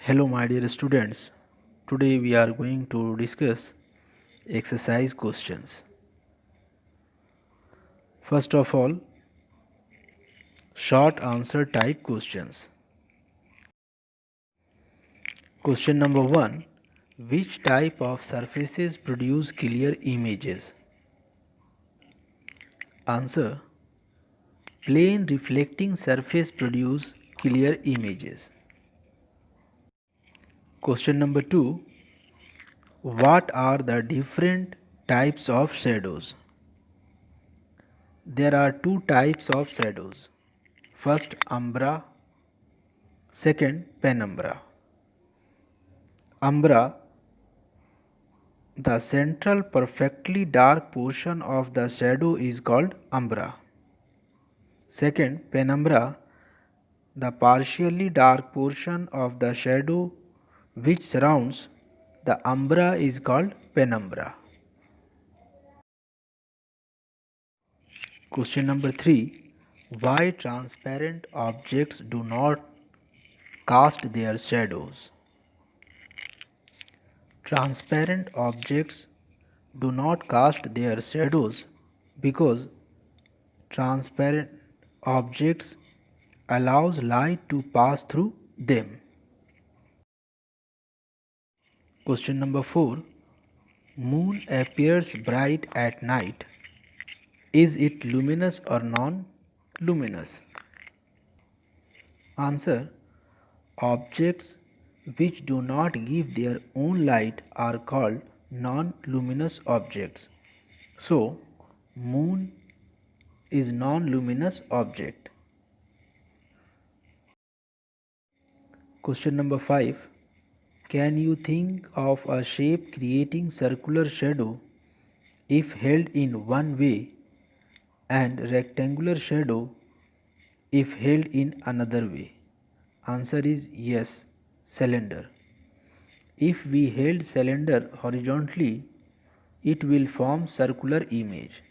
Hello my dear students. Today we are going to discuss exercise questions. First of all, short answer type questions. Question number 1. Which type of surfaces produce clear images? Answer. Plane reflecting surface produce clear images. Question number 2. What are the different types of shadows? There are two types of shadows. First, umbra. Second, penumbra. Umbra, the central perfectly dark portion of the shadow is called umbra. Second, penumbra, the partially dark portion of the shadow which surrounds the umbra is called penumbra. Question number 3. Why transparent objects do not cast their shadows? Transparent objects do not cast their shadows because transparent objects allows light to pass through them. Question number 4. Moon appears bright at night. Is it luminous or non-luminous? Answer. Objects which do not give their own light are called non-luminous objects. So, moon is non-luminous object. Question number 5. Can you think of a shape creating circular shadow if held in one way and rectangular shadow if held in another way? Answer is yes, cylinder. If we held cylinder horizontally, it will form circular image,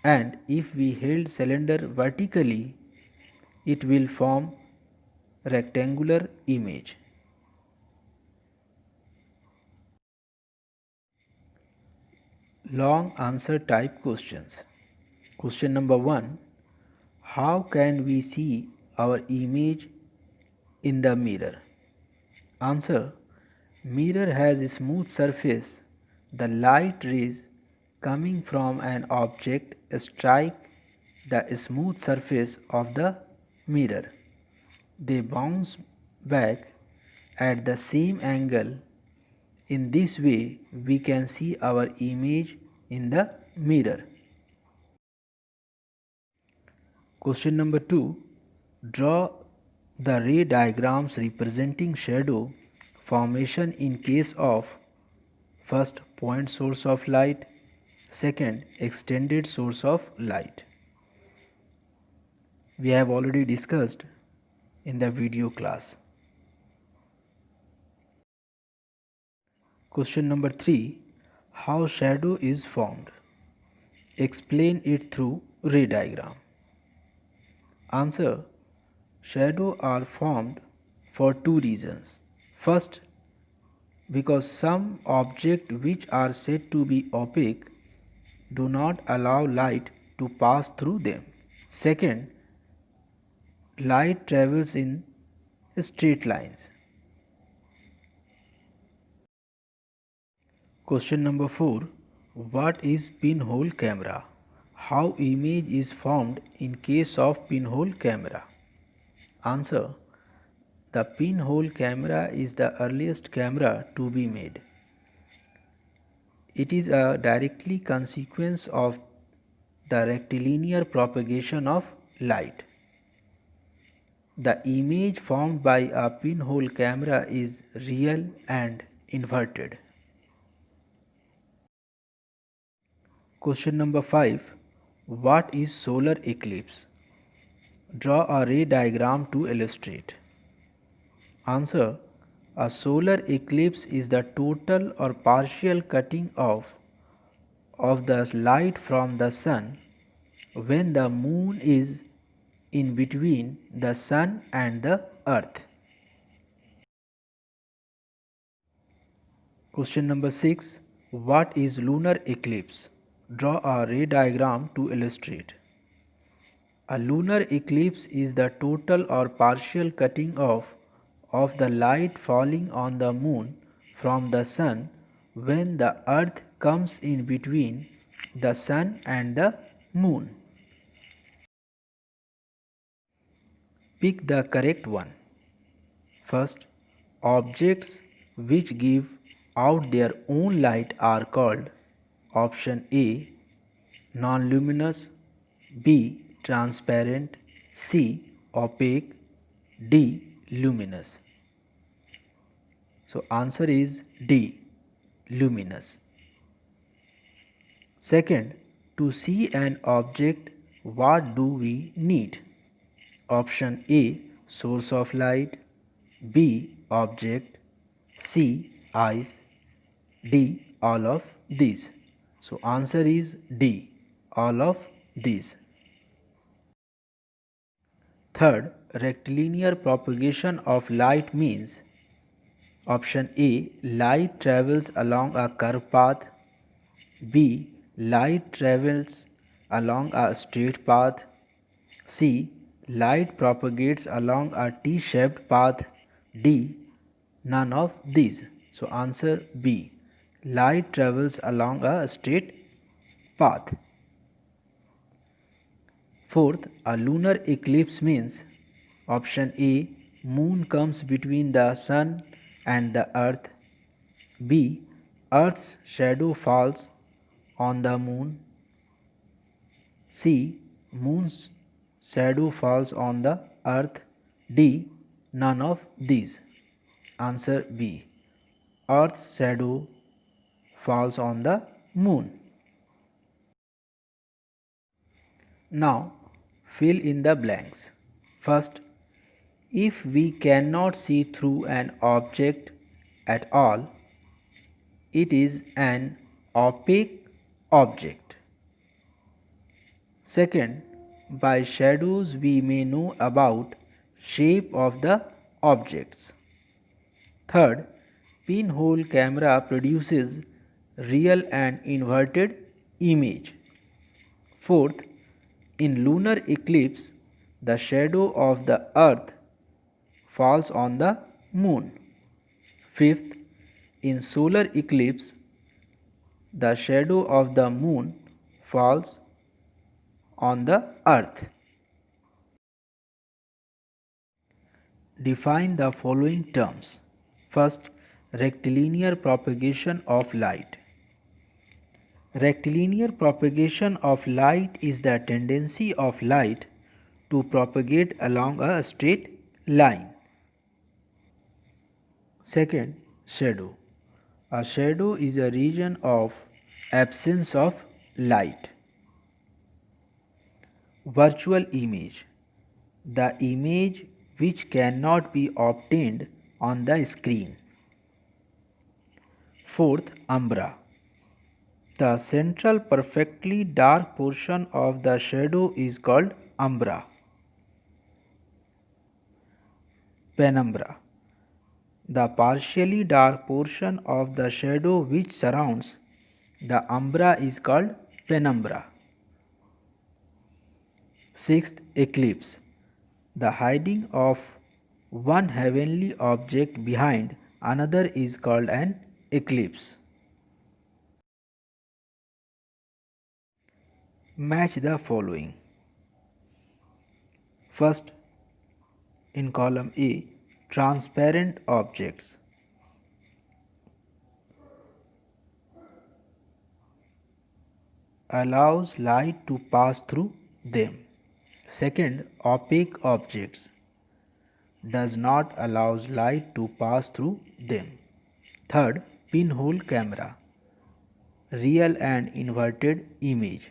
and if we held cylinder vertically, it will form rectangular image. Long answer type questions. Question number 1. How can we see our image in the mirror? Answer. Mirror has a smooth surface. The light rays coming from an object strike the smooth surface of the mirror. They bounce back at the same angle. In this way, we can see our image in the mirror. Question number 2. Draw the ray diagrams representing shadow formation in case of first, point source of light, second, extended source of light. We have already discussed in the video class. Question number 3. How shadow is formed? Explain it through ray diagram. Answer. Shadows are formed for two reasons. First, because some objects which are said to be opaque do not allow light to pass through them. Second, light travels in straight lines. Question number 4. What is pinhole camera? How image is formed in case of pinhole camera? Answer. The pinhole camera is the earliest camera to be made. It is a directly consequence of the rectilinear propagation of light. The image formed by a pinhole camera is real and inverted. Question number 5. What is solar eclipse? Draw a ray diagram to illustrate. Answer. A solar eclipse is the total or partial cutting off of the light from the sun when the moon is in between the sun and the earth. Question number 6. What is lunar eclipse? Draw a ray diagram to illustrate. A lunar eclipse is the total or partial cutting off of the light falling on the moon from the sun when the earth comes in between the sun and the moon. Pick the correct one. First, objects which give out their own light are called option A non-luminous, B transparent, C opaque, D luminous. So answer is D luminous. Second, to see an object, what do we need? Option A source of light, B object, C eyes, D all of these. So answer is D all of these. Third, rectilinear propagation of light means option A light travels along a curved path, B light travels along a straight path, C light propagates along a T-shaped path, D none of these. So answer B light travels along a straight path. Fourth, a lunar eclipse means option A moon comes between the sun and the earth, B earth's shadow falls on the moon, C moon's shadow falls on the earth, D none of these. Answer B earth's shadow falls on the moon. Now fill in the blanks. First, if we cannot see through an object at all, it is an opaque object. Second, by shadows we may know about shape of the objects. Third, pinhole camera produces real and inverted image. Fourth, in lunar eclipse, the shadow of the earth falls on the moon. Fifth, in solar eclipse, the shadow of the moon falls on the earth. Define the following terms. First, rectilinear propagation of light. Rectilinear propagation of light is the tendency of light to propagate along a straight line. Second, shadow. A shadow is a region of absence of light. Virtual image. The image which cannot be obtained on the screen. Fourth, umbra. The central perfectly dark portion of the shadow is called umbra. Penumbra. The partially dark portion of the shadow which surrounds the umbra is called penumbra. Sixth, eclipse. The hiding of one heavenly object behind another is called an eclipse. Match the following. First, in column A, transparent objects. Allows light to pass through them. Second, opaque objects. Does not allows light to pass through them. Third, pinhole camera. Real and inverted image.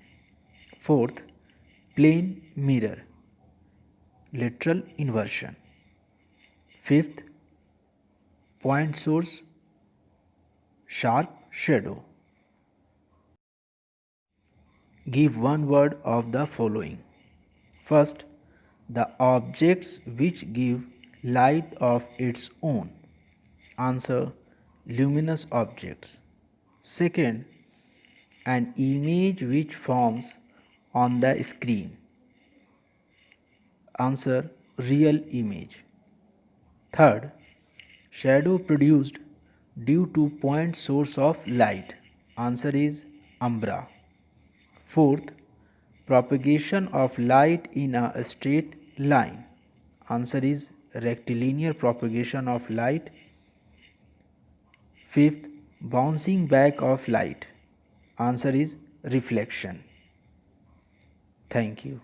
Fourth, plane mirror. Literal inversion. Fifth, point source, sharp shadow. Give one word of the following. First, the objects which give light of its own. Answer, luminous objects. Second, an image which forms on the screen. Answer, real image. Third, shadow produced due to point source of light. Answer is umbra. Fourth, propagation of light in a straight line. Answer is rectilinear propagation of light. Fifth, bouncing back of light. Answer is reflection. Thank you.